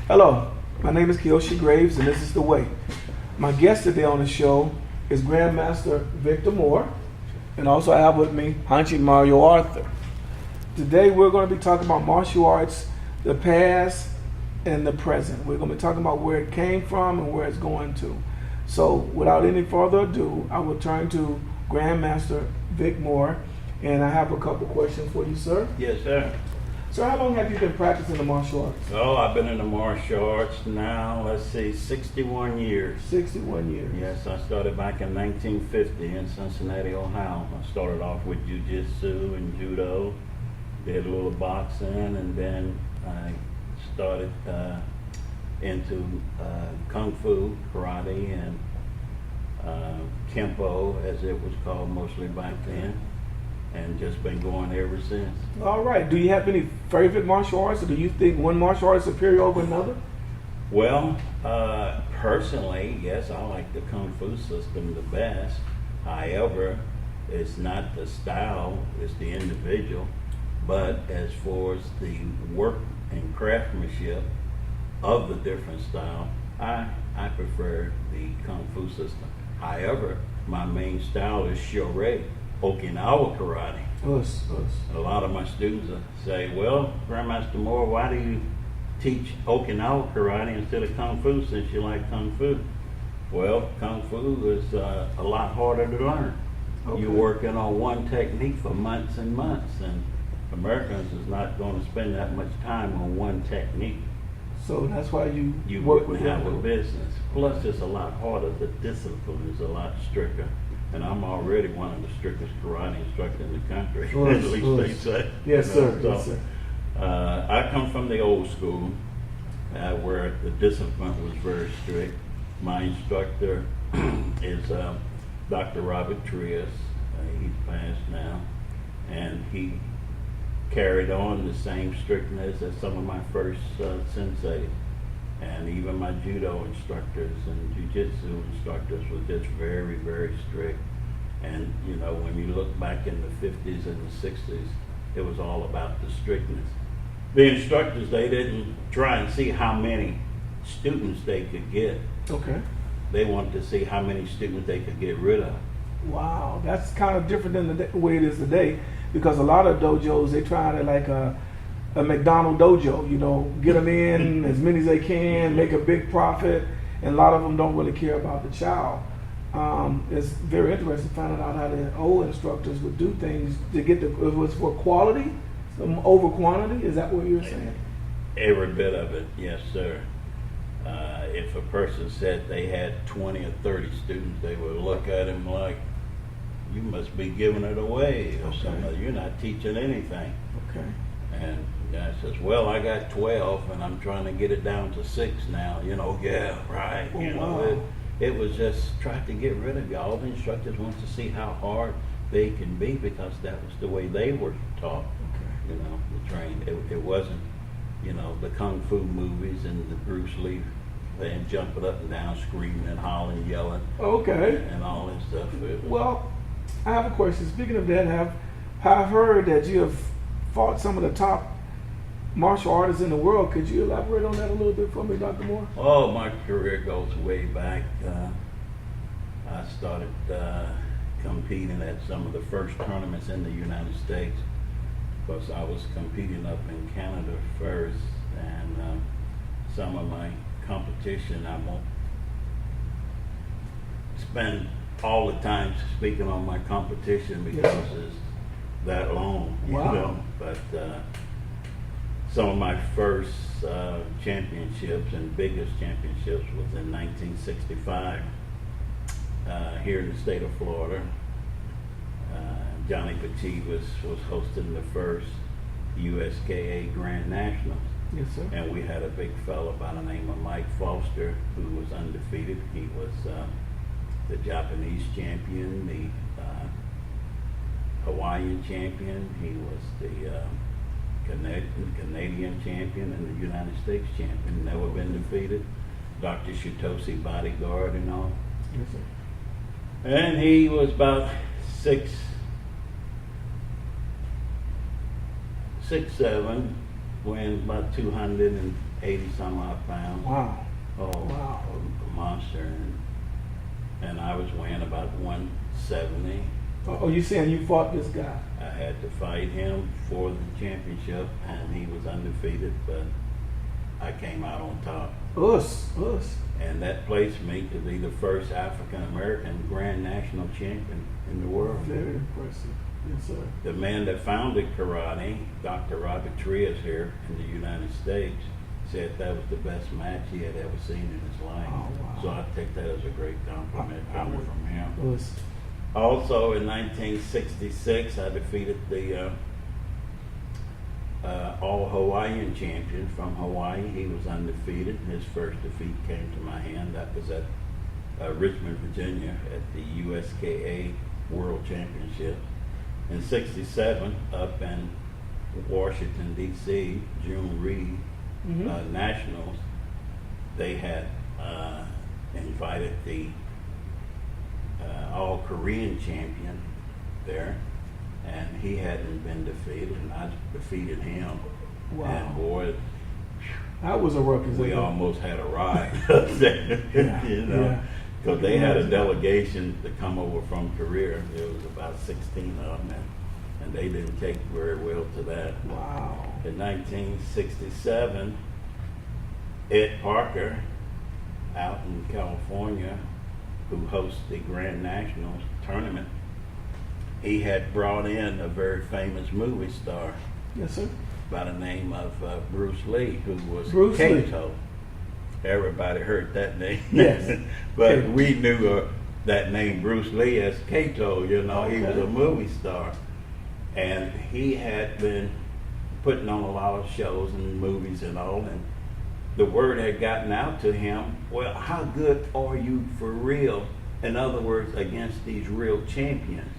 Hello, my name is Kyoshi Graves, and this is The Way. My guest today on the show is Grandmaster Victor Moore, and also I have with me Hanshi Mario Arthur. Today we're going to be talking about martial arts, the past and the present. We're going to be talking about where it came from and where it's going to. So without any further ado, I will turn to Grandmaster Vic Moore, and I have a couple questions for you, sir. Yes, sir. So how long have you been practicing the martial arts? Oh, I've been in the martial arts now, 61 years. 61 years. Yes, I started back in 1950 in Cincinnati, Ohio. I started off with jiu-jitsu and judo, did a little boxing, and then I started into kung fu, karate, and kempo, as it was called mostly back then. And just been going ever since. All right. Do you have any favorite martial arts, or do you think one martial art is superior over another? Well, personally, yes, I like the Kung Fu system the best. However, it's not the style, it's the individual. But as far as the work and craftsmanship of the different style, I prefer the Kung Fu system. However, my main style is Shorei, Okinawa karate. A lot of my students say, well, Grandmaster Moore, why do you teach Okinawa karate instead of Kung Fu since you like Kung Fu? Well, Kung Fu is a lot harder to learn. Okay. You're working on one technique for months and months, and Americans is not going to spend that much time on one technique. So that's why you work with have a business. Plus, it's a lot harder. The discipline is a lot stricter. And I'm already one of the strictest karate instructors in the country, at least they say. Yes, sir. So, yes, sir. I come from the old school, where the discipline was very strict. My instructor is Dr. Robert Trias. He's passed now. And he carried on the same strictness as some of my first senseis. And even my judo instructors and jiu-jitsu instructors were just very, very strict. And, you know, when you look back in the 50s and the 60s, it was all about the strictness. The instructors, they didn't try and see how many students they could get. Okay. They wanted to see how many students they could get rid of. Wow, that's kind of different than the way it is today, because a lot of dojos, they try to like a McDonald's dojo, you know, get them in as many as they can, make a big profit, and a lot of them don't really care about the child. It's very interesting finding out how the old instructors would do things to get it was for quality, over quantity. Is that what you're saying? Every bit of it, yes, sir. If a person said they had 20 or 30 students, they would look at him like, you must be giving it away, or something. You're not teaching anything. Okay. And I says, well, I got 12 and I'm trying to get it down to 6 now. You know, yeah, right. Oh, you know, wow. it was just trying to get rid of you. All the instructors want to see how hard they can be, because that was the way they were taught. Okay. You know, the train. It wasn't, you know, the Kung Fu movies and the Bruce Lee and jumping up and down, screaming and hollering, yelling. Okay. And all that stuff. Well, I have a question. Speaking of that, I've heard that you have fought some of the top martial artists in the world. Could you elaborate on that a little bit for me, Dr. Moore? Oh, my career goes way back. I started competing at some of the first tournaments in the United States, because I was competing up in Canada first, and some of my competition, I won't spend all the time speaking on my competition because it's that long, wow. You know, but some of my first championships and biggest championships was in 1965 here in the state of Florida. Johnny Petit was hosting the first USKA Grand Nationals. Yes, sir. And we had a big fella by the name of Mike Foster, who was undefeated. He was the Japanese champion, the Hawaiian champion. He was the Canadian champion and the United States champion. Never been defeated. Dr. Shitoshi bodyguard and all. Yes, sir. And he was about 6'7", weighing about 280 some odd pounds. Wow. Oh, Wow. a monster. And I was weighing about 170. Oh, you saying you fought this guy? I had to fight him for the championship, and he was undefeated, but I came out on top. Us. And that placed me to be the first African American Grand National Champion in the world. Very impressive. Yes, sir. The man that founded karate, Dr. Robert Trias here in the United States, said that was the best match he had ever seen in his life. Oh, wow. So I take that as a great compliment coming from him. Us. Also in 1966, I defeated the all-Hawaiian champion from Hawaii. He was undefeated. His first defeat came to my hand. That was at Richmond, Virginia at the USKA World Championship. In 67, up in Washington, D.C., June Reed Nationals, they had invited the all-Korean champion there, and he hadn't been defeated, and I defeated him. Wow. And boy, That was a ruckus. we almost had a ride, you know, because they had a delegation to come over from Korea. There was about 16 of them, and they didn't take very well to that. Wow. In 1967, Ed Parker, out in California, who hosts the Grand Nationals tournament, he had brought in a very famous movie star Yes, sir. by the name of Bruce Lee, who was Bruce Lee. Kato. Everybody heard that name. Yes. But we knew that name Bruce Lee as Kato, you know. He was Okay. a movie star. And he had been putting on a lot of shows and movies and all, and the word had gotten out to him, well, how good are you for real? In other words, against these real champions.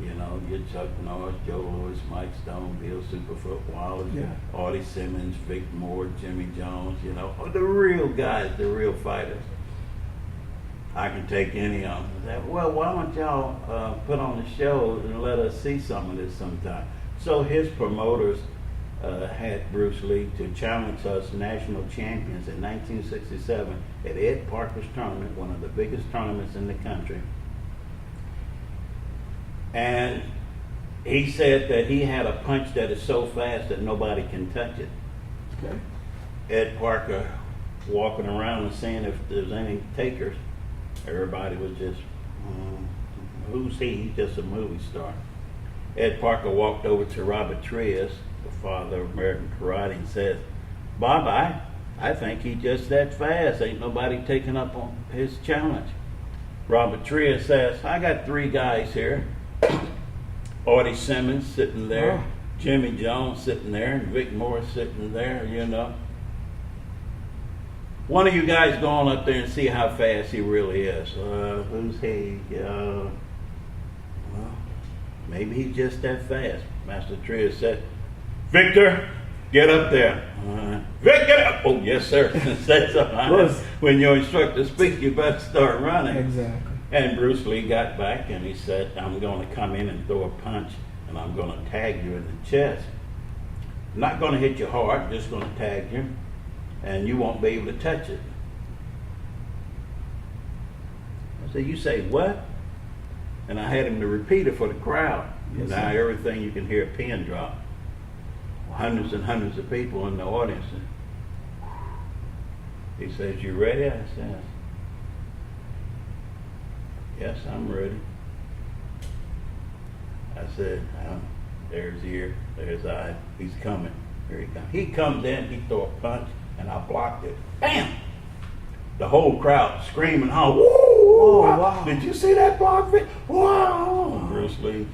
You know, your Chuck Norris, Joe Louis, Mike Stone, Bill Superfoot Wallace, Yeah. Artie Simmons, Vic Moore, Jimmy Jones, you know, the real guys, the real fighters. I can take any of them. Said, well, why don't y'all put on a show and let us see some of this sometime? So his promoters had Bruce Lee to challenge us national champions in 1967 at Ed Parker's tournament, one of the biggest tournaments in the country. And he said that he had a punch that is so fast that nobody can touch it. Okay. Ed Parker walking around and seeing if there's any takers. Everybody was just, who's he? He's just a movie star. Ed Parker walked over to Robert Trias, the father of American karate, and said, Bob, I think he's just that fast. Ain't nobody taking up on his challenge. Robert Trias says, I got 3 guys here. Artie Simmons sitting there, Oh. Jimmy Jones sitting there, and Vic Moore sitting there, you know. One of you guys go on up there and see how fast he really is. Who's he? Well, maybe he's just that fast. Master Trias said, Victor, get up there. Vic, get up. Oh, yes, sir. Said something. When your instructor speaks, you better start running. Exactly. And Bruce Lee got back and he said, I'm going to come in and throw a punch and I'm going to tag you in the chest. I'm not going to hit you hard, I'm just going to tag you and you won't be able to touch it. I said, you say what? And I had him to repeat it for the crowd. Yes, Now sir. everything you can hear a pin drop. Hundreds and hundreds of people in the audience. He says, you ready? I said, yes, I'm ready. I said, there's ear, there's eye, he's coming. Here he comes. He comes in, he throw a punch, and I blocked it. Bam! The whole crowd screaming, "Whoa! Oh, wow. Did you see that block? Wow!" Bruce Lee,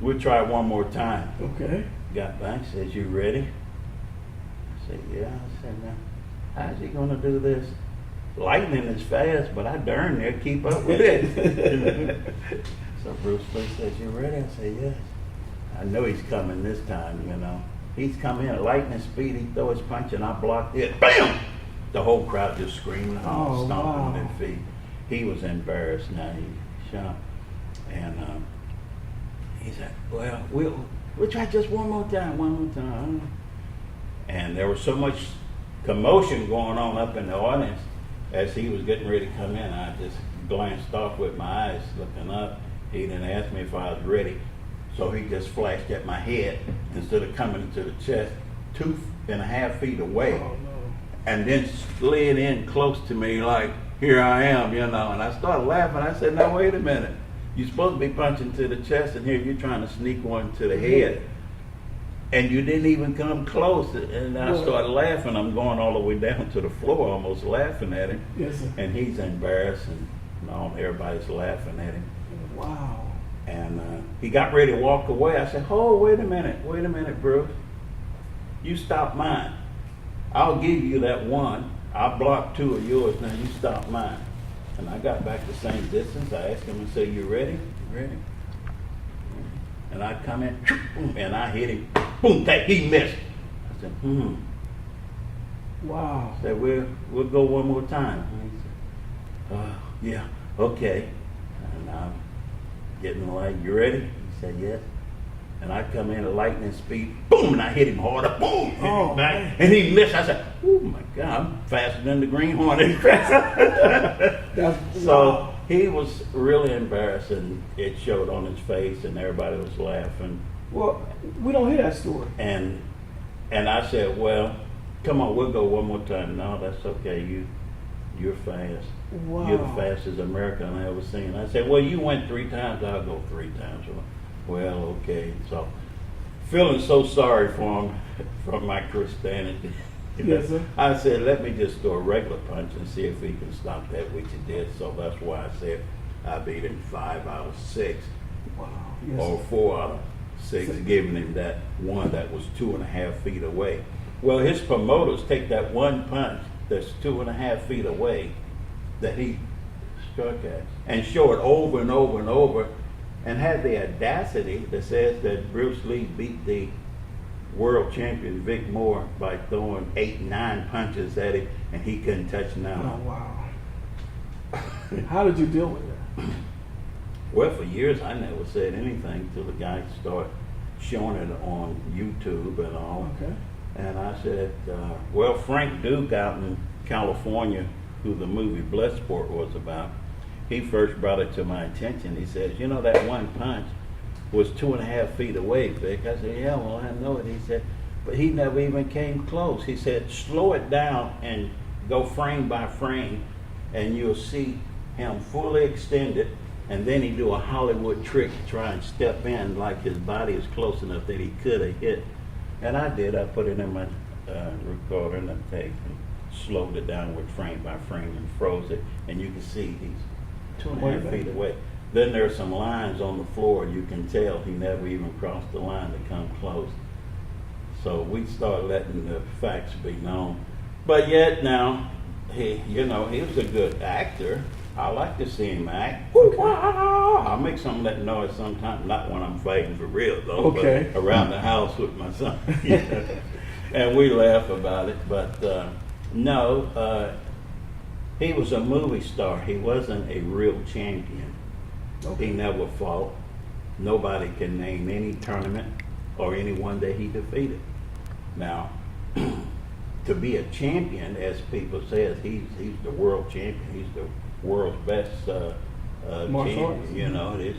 we'll try one more time. Okay. Got back, says, you ready? I said, yeah. I said, now, how's he gonna do this? Lightning is fast, but I darn near keep up with it. So Bruce Lee says, you ready? I say, yes. I know he's coming this time, you know. He's coming at lightning speed, he throw his punch and I blocked it. BAM! The whole crowd just screaming and Oh, stomping wow. their feet. He was embarrassed now, he shot. And he said, well, we'll try just one more time. And there was so much commotion going on up in the audience as he was getting ready to come in. I just glanced off with my eyes looking up. He didn't ask me if I was ready. So he just flashed at my head instead of coming to the chest 2.5 feet away. Oh, no. And then slid in close to me like, here I am, And I started laughing. I said, now wait a minute. You're supposed to be punching to the chest, and here you're trying to sneak one to the head. And you didn't even come close. And I started laughing. I'm going all the way down to the floor, almost laughing at him. Yes, sir. And he's embarrassed, and everybody's laughing at him. Wow. And he got ready to walk away. I said, oh, wait a minute, Bruce. You stop mine. I'll give you that one. I'll block 2 of yours. Now you stop mine. And I got back the same distance. I asked him and said, you ready? You ready? And I come in, and I hit him. Boom, he missed. I said, Wow. I said, we'll go one more time. And he said, yeah, okay. And I'm getting like, you ready? He said, yes. And I come in at lightning speed, boom, and I hit him harder, boom, hit him back, and he missed. I said, oh my God, I'm faster than the Green Hornet. So he was really embarrassed, and it showed on his face, and everybody was laughing. Well, we don't hear that story. And I said, well, come on, we'll go one more time. No, that's okay. You're fast. Wow. You're the fastest American I ever seen. I said, well, you went 3 times. I'll go 3 times. Well, okay. So, feeling so sorry for him from my Christianity. Yes, sir. I said, let me just throw a regular punch and see if he can stop that, which he did. So that's why I said I beat him 5 out of 6. Wow. Yes, Or 4 out of 6, giving him that one that was 2.5 feet away. Well, his promoters take that one punch that's 2.5 feet away that he struck at and show it over and over and over, and had the audacity that says that Bruce Lee beat the world champion Vic Moore by throwing 8, 9 punches at him, and he couldn't touch none. Oh, wow. How did you deal with that? Well, for years I never said anything till the guy started showing it on YouTube and all. Okay. And I said, well, Frank Duke out in California, who the movie Bloodsport was about, he first brought it to my attention. He says, that one punch was 2.5 feet away, Vic. I said, yeah, well, I know it. He said, but he never even came close. He said, slow it down and go frame by frame, and you'll see him fully extended, and then he do a Hollywood trick to try and step in like his body is close enough that he could have hit. And I did. I put it in my recorder and I taped and slowed it down with frame by frame and froze it, and you can see he's 2.5 feet away. Then there's some lines on the floor. You can tell he never even crossed the line to come close. So we started letting the facts be known. But yet now, he was a good actor. I like to see him act. Okay. I'll make some of that noise sometimes, not when I'm fighting for real though, okay, but around the house with my son. And we laugh about it. But no, he was a movie star. He wasn't a real champion. Okay. He never fought. Nobody can name any tournament or anyone that he defeated. Now, to be a champion, as people say, he's the world champion. He's the world's best champion. It is.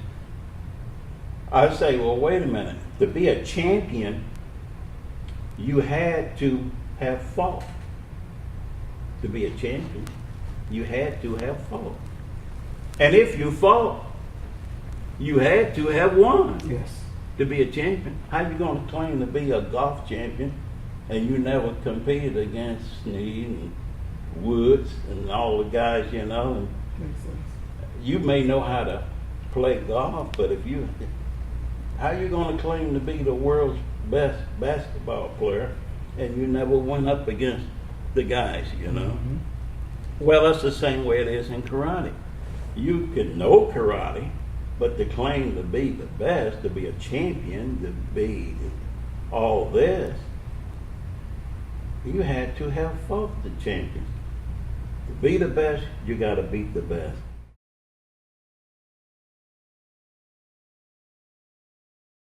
I say, well, wait a minute. To be a champion, you had to have fought. To be a champion, you had to have fought. And if you fought, you had to have won. Yes. To be a champion. How you going to claim to be a golf champion and you never competed against Snead and Woods and all the guys, And makes sense. You may know how to play golf, but how you going to claim to be the world's best basketball player and you never went up against the guys, Mm-hmm. Well, that's the same way it is in karate. You can know karate, but to claim to be the best, to be a champion, to be all this, you had to have fought the champions. To be the best, you got to beat the best.